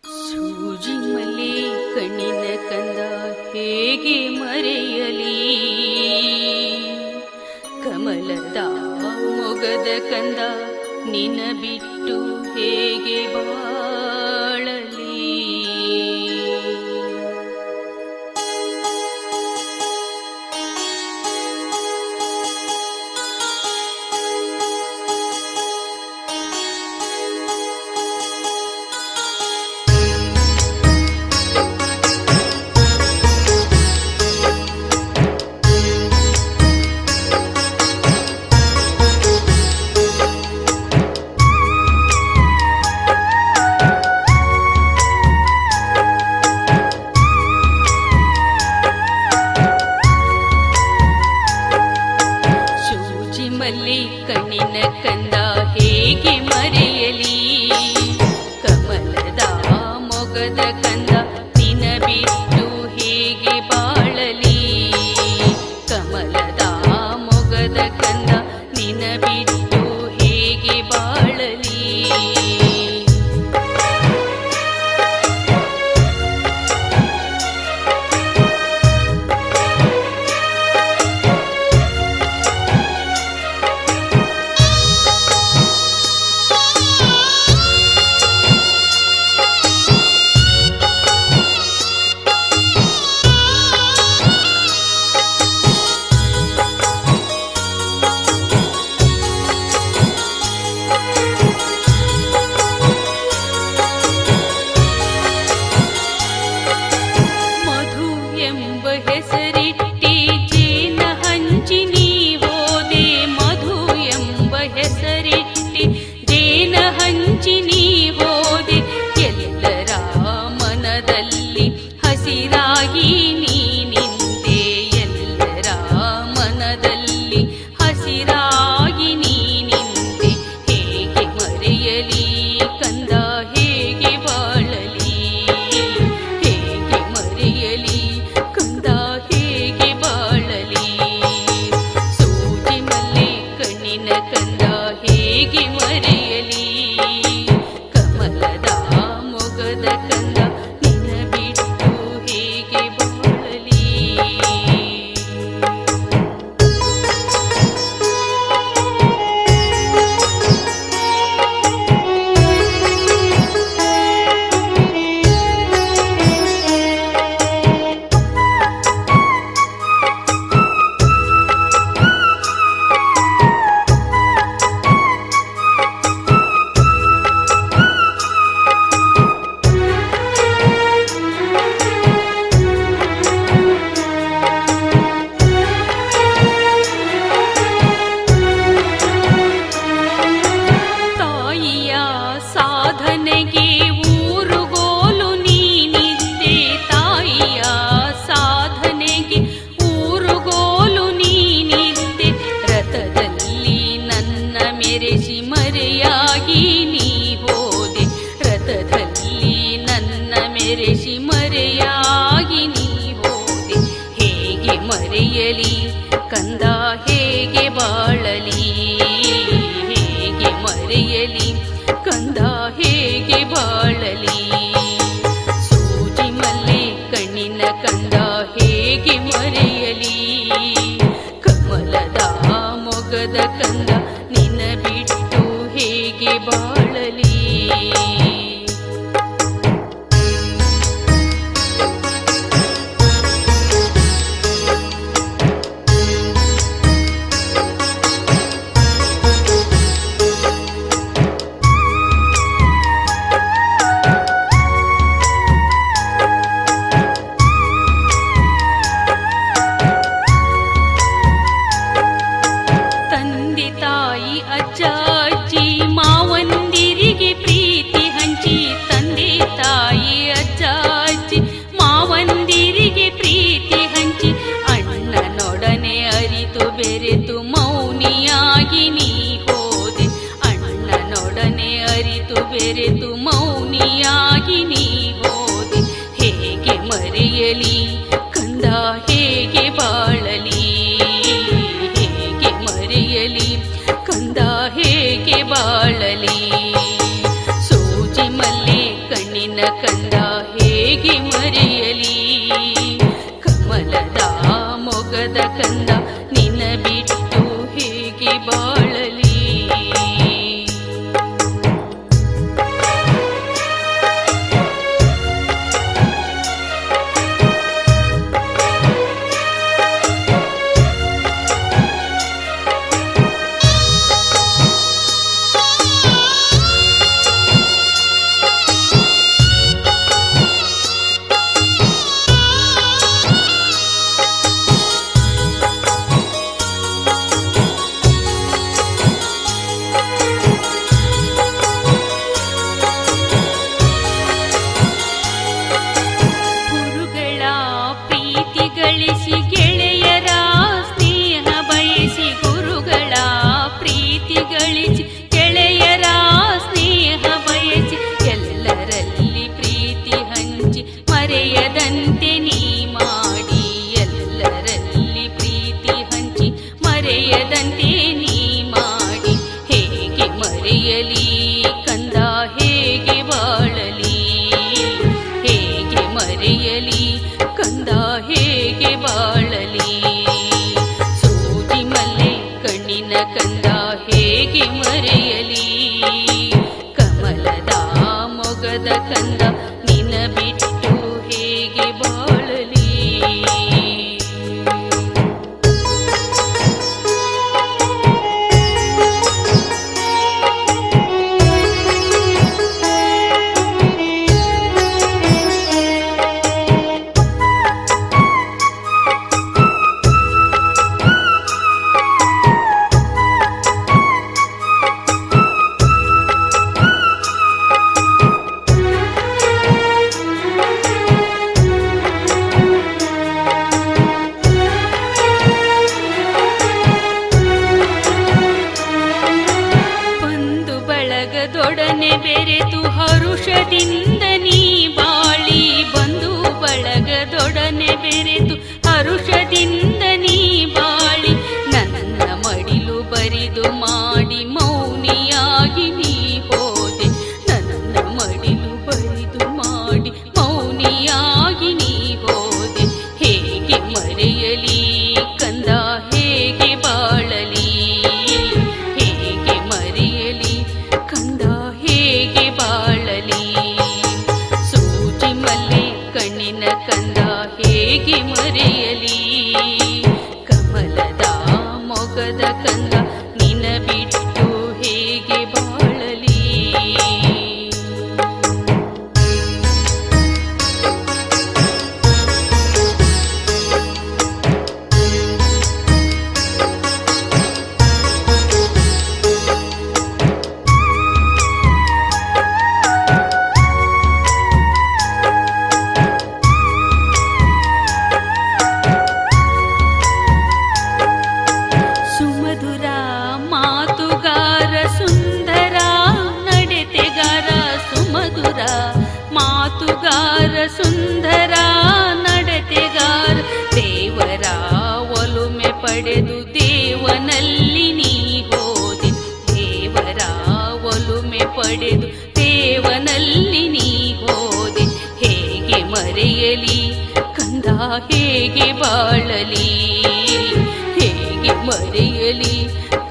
ಸೂಜಿ ಮಲ್ಲಿ ಕಣ್ಣಿನ ಕಂದ ಹೇಗೆ ಮರೆಯಲಿ, ಕಮಲದ ಮೊಗದ ಕಂದ ನಿನ ಬಿಟ್ಟು ಹೇಗೆ ಬಾಳಲಿ. ಮಲ್ಲಿ ಕಣ್ಣಿನ ಕಂದ ಹೇಗೆ ಮರೆಯಲಿ, ಕಮಲದ ಮೊಗದ ಕಂದ ನಿನ ಬಿಟ್ಟು ಹೇಗೆ ಬಾಳಲಿ. ಕಮಲದ ಮೊಗದ ಕಂದ ನಿನ ಬಿಟ್ಟು ಹೇಗೆ ಬಾಳಲಿ. ಹೆಸರಿಟ್ಟಿ ಜೇನ ಹಂಚಿ ನೀ ಹೋದೆ, ಮಧು ಎಂಬ ಹೆಸರಿಟ್ಟಿ ಜೇನ ಹಂಚಿ ನೀ ಹೋದೆ. ಎಲ್ಲರ ಮನದಲ್ಲಿ ಹಸಿರಾಗಿ ನೀ ನಿಂತೆ, ಎಲ್ಲರ ಮನದಲ್ಲಿ ಹಸಿರಾಗಿ ನೀ ನಿಂತೆ. ಹೇಗೆ ಮರೆಯಲಿ ಕಂದ ಹೇಗೆ ಬಾಳಲಿ, ಹೇಗೆ ಮರೆಯಲಿ ಕಂದ ಹೇಗೆ ಬಾಳಲಿ. ಸೂಜಿ ಮಲ್ಲಿ ಕಣ್ಣಿನ ಕಂದ ಹೇಗೆ ಮರೆಯಲಿ, ಕಮಲದ ಮೊಗದ ಕಂದ ನಿನ ಬಿಟ್ಟು ಹೇಗೆ ಬಾಳಲಿ. ಸಾಧನೆಗೆ ಊರುಗೋಲು ನೀನಿದ್ದೆ, ತಾಯಿಯ ಸಾಧನೆಗೆ ಊರುಗೋಲು ನೀನಿದ್ದೆ. ರಥದಲ್ಲಿ ನನ್ನ ಮೆರೆಸಿ ಮರೆಯಾಗಿ ನೀ ಹೋದೆ, ರಥದಲ್ಲಿ ನನ್ನ ಮೆರೆಸಿ ಮರೆಯಾಗಿ ನೀ ಹೋದೆ. ಹೇಗೆ ಮರೆಯಲಿ ಕಂದ ಹೇಗೆ ಬಾಳಲಿ, ಹೇಗೆ ಮರೆಯಲಿ ಕಂದ ಹೇಗೆ ಬಾಳಲಿ. ಸೂಜಿ ಮಲ್ಲಿ ಕಣ್ಣಿನ ಕಂದ ಹೇಗೆ ಮರೆಯಲಿ, ಕಮಲದ ಮೊಗದ ಕಂದ ನಿನ ಬಿಟ್ಟು ಹೇಗೆ ಬಾಳಲಿ. ತಂದೆ ತಾಯಿ ಅಜ್ಜ ಅಜ್ಜಿ ಮಾವಂದಿರಿಗೆ ಪ್ರೀತಿ ಹಂಚಿ, ತಂದೆ ತಾಯಿ ಅಜ್ಜ ಅಜ್ಜಿ ಮಾವಂದಿರಿಗೆ ಪ್ರೀತಿ ಹಂಚಿ. ಅಣ್ಣನೊಡನೆ ಅರಿತು ಬೆರೆತು ಮೌನಿಯಾಗಿ ನೀ ಹೋದೆ, ಅಣ್ಣನೊಡನೆ ಅರಿತು ಬೆರೆತು ಮೌನಿಯಾಗಿ ನೀ ಹೋದೆ. ಹೇಗೆ ಮರೆಯಲಿ ಕಂದ ಹೇಗೆ ಬಾಳಲಿ, ಹೇಗೆ ಮರೆಯಲಿ ಕಂದ ಹೇಗೆ ಬಾಳಲಿ. ಸೂಜಿ ಮಲ್ಲಿ ಕಣ್ಣಿನ ಕಂದ ಕಣ್ಣಿನ ಕಂದ ಹೇಗೆ ಮರೆಯಲಿ, ಕಮಲದ ಮೊಗದ ಕಂದ ನಿನ್ನ ಬಿಟ್ಟು ಹೇಗೆ ಬಾಳಲಿ. ಬಳಗದೊಡನೆ ಬೆರೆತು ಹರುಷದಿಂದ ನೀ ಬಾಳಿ, ಬಂಧು ಬಳಗದೊಡನೆ ಬೆರೆತು ಹರುಷದಿಂದ ನೀ ಬಾಳಿ, ನನ್ನ ಮಡಿಲು ಬರಿದು ಮಾಡಿ ಮೌನಿಯಾಗಿ ನೀ ಹೋದೆ, ನನ್ನ ಮಡಿಲು ಬರಿದು ಮಾಡಿ ಮೌನಿಯಾಗಿ ನೀ ಹೋದೆ. ಹೇಗೆ ಮರೆಯಲಿ ಕಂದ ಹೇಗೆ ಬಾಳಲಿ, ಹೇಗೆ ಮರೆಯಲಿ ಕಂದ ಹೇಗೆ ಬಾಳಲಿ. ಸೂಜಿ ಮಲ್ಲೆ ಕಣ್ಣಿನ ಕಂದ ಹೇಗೆ ಮರೆಯಲಿ, ಕಮಲದ ಮೊಗದ ಕಂದ ನಿನ್ನ ಬಿಟ್ಟು ಹೇಗೆ ಬಾಳಲಿ. ಸುಮಧುರ ಮಾತುಗಾರ ಸುಂದರ ನಡತೆಗಾರ, ಸುಮಧುರ ಮಾತುಗಾರ ಸುಂದರ ನಡತೆಗಾರ, ದೇವರ ಒಲುಮೆ ಪಡೆದು ದೇವನಲ್ಲಿ ನೀ ಹೋದೆ, ದೇವರ ಒಲುಮೆ ಪಡೆದು ದೇವನಲ್ಲಿ ನೀ ಹೋದೆ. ಹೇಗೆ ಮರೆಯಲಿ ಕಂದ ಹೇಗೆ ಬಾಳಲಿ, ಹೇಗೆ ಮರೆಯಲಿ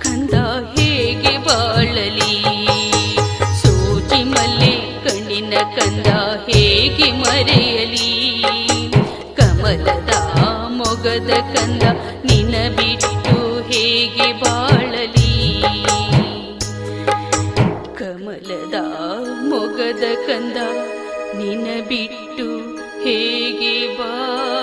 ಕಂದ ಹೇಗೆ ಬಾಳಲಿ. ಸೂಜಿ ಮಲ್ಲೆ ಕಣ್ಣಿನ ಕಂದ ಹೇಗೆ ಮರೆಯಲಿ, ಕಮಲದ ಮೊಗದ ಕಂದ ನಿನ್ನ ಬಿಟ್ಟು ಹೇಗೆ ಬಾಳಲಿ. ಕಮಲದ ಮೊಗದ ಕಂದ ನಿನ್ನ ಬಿಟ್ಟು ಹೇಗೆ ಬಾಳಲಿ.